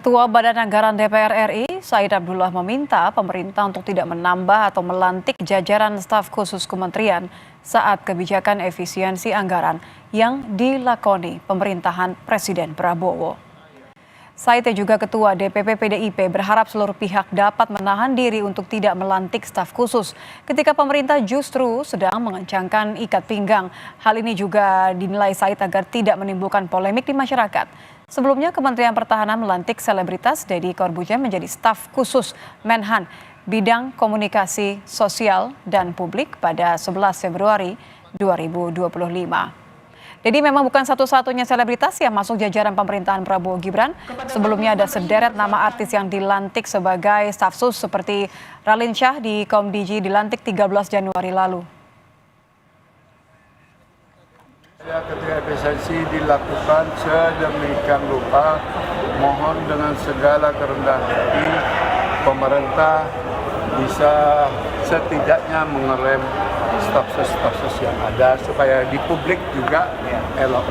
Ketua Badan Anggaran DPR RI, Said Abdullah meminta pemerintah untuk tidak menambah atau melantik jajaran staf khusus kementerian saat kebijakan efisiensi anggaran yang dilakoni pemerintahan Presiden Prabowo. Said juga Ketua DPP PDIP berharap seluruh pihak dapat menahan diri untuk tidak melantik staf khusus ketika pemerintah justru sedang mengencangkan ikat pinggang. Hal ini juga dinilai Said agar tidak menimbulkan polemik di masyarakat. Sebelumnya Kementerian Pertahanan melantik selebritas Deddy Corbuzier menjadi staf khusus Menhan bidang komunikasi sosial dan publik pada 11 Februari 2025. Deddy memang bukan satu-satunya selebritas yang masuk jajaran pemerintahan Prabowo Gibran. Sebelumnya ada sederet nama artis yang dilantik sebagai staf sus seperti Raline Shah di Komdiji dilantik 13 Januari lalu. Ketika efisiensi dilakukan sedemikian rupa, mohon dengan segala kerendahan hati pemerintah bisa setidaknya mengerem staf sus yang ada supaya di publik juga elok.